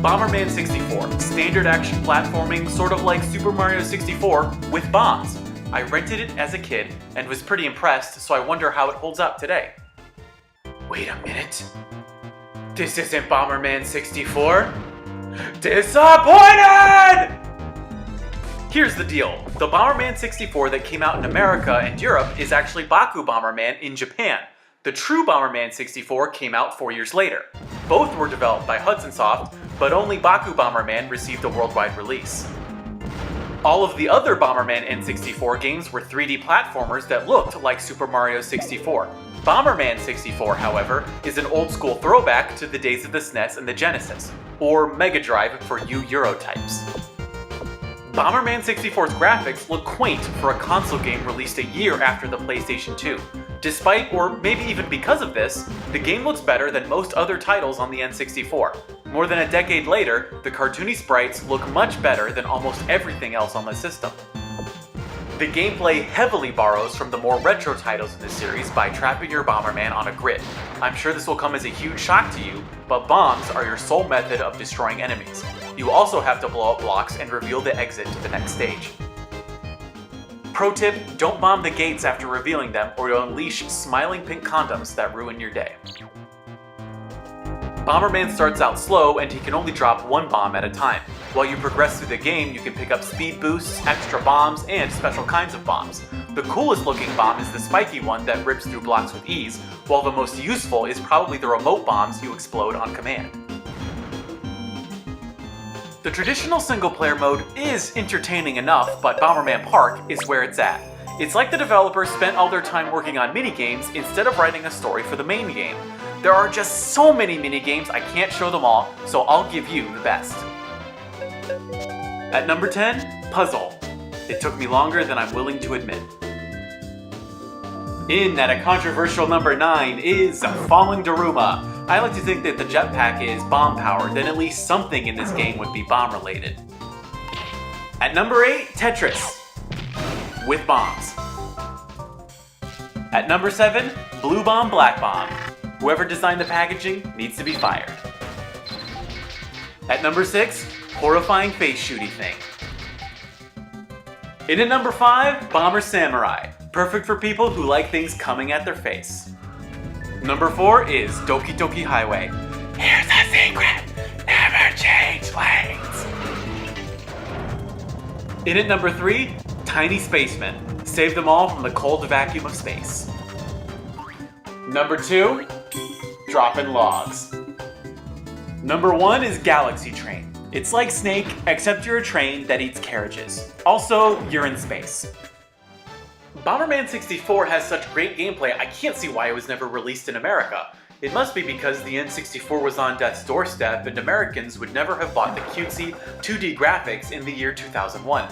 Bomberman64, standard action platforming, sort of like Super Mario 64, with bombs. I rented it as a kid and was pretty impressed, so I wonder how it holds up today. Wait a minute. This isn't Bomberman 64? Disappointed! Here's the deal. The Bomberman 64 that came out in America and Europe is actually Baku Bomberman in Japan. The true Bomberman 64 came out 4 years later. Both were developed by Hudson Soft, but only Baku Bomberman received a worldwide release. All of the other Bomberman N64 games were 3D platformers that looked like Super Mario 64. Bomberman 64, however, is an old-school throwback to the days of the SNES and the Genesis, or Mega Drive for you Euro types. Bomberman 64's graphics look quaint for a console game released a year after the PlayStation 2. Despite, or maybe even because of this, the game looks better than most other titles on the N64. More than a decade later, the cartoony sprites look much better than almost everything else on the system. The gameplay heavily borrows from the more retro titles in the series by trapping your Bomberman on a grid. I'm sure this will come as a huge shock to you, but bombs are your sole method of destroying enemies. You also have to blow up blocks and reveal the exit to the next stage. Pro tip, don't bomb the gates after revealing them or you'll unleash smiling pink condoms that ruin your day. Bomberman starts out slow and he can only drop one bomb at a time. While you progress through the game, you can pick up speed boosts, extra bombs, and special kinds of bombs. The coolest looking bomb is the spiky one that rips through blocks with ease, while the most useful is probably the remote bombs you explode on command. The traditional single-player mode is entertaining enough, but Bomberman Park is where it's at. It's like the developers spent all their time working on minigames instead of writing a story for the main game. There are just so many minigames I can't show them all, so I'll give you the best. At number 10, Puzzle. It took me longer than I'm willing to admit. In at a controversial number 9 is Falling Daruma. I like to think that the jetpack is bomb-powered, then at least something in this game would be bomb-related. At number 8, Tetris. With bombs. At number 7, Blue Bomb, Black Bomb. Whoever designed the packaging needs to be fired. At number 6, Horrifying Face Shooty Thing. In at number 5, Bomber Samurai. Perfect for people who like things coming at their face. Number 4 is Doki Doki Highway. Here's the secret, never change lanes. In at number 3, Tiny Spaceman. Save them all from the cold vacuum of space. Number 2, Droppin' Logs. Number 1 is Galaxy Train. It's like Snake, except you're a train that eats carriages. Also, you're in space. Bomberman 64 has such great gameplay, I can't see why it was never released in America. It must be because the N64 was on death's doorstep and Americans would never have bought the cutesy 2D graphics in the year 2001.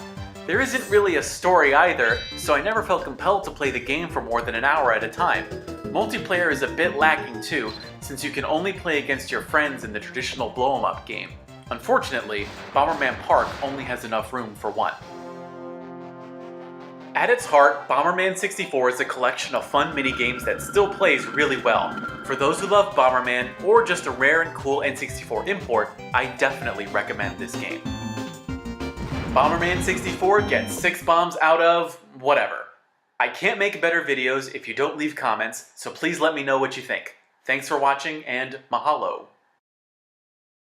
There isn't really a story either, so I never felt compelled to play the game for more than an hour at a time. Multiplayer is a bit lacking too, since you can only play against your friends in the traditional blow-em-up game. Unfortunately, Bomberman Park only has enough room for one. At its heart, Bomberman 64 is a collection of fun minigames that still plays really well. For those who love Bomberman, or just a rare and cool N64 import, I definitely recommend this game. Bomberman 64 gets 6 bombs out of whatever. I can't make better videos if you don't leave comments, so please let me know what you think. Thanks for watching, and mahalo.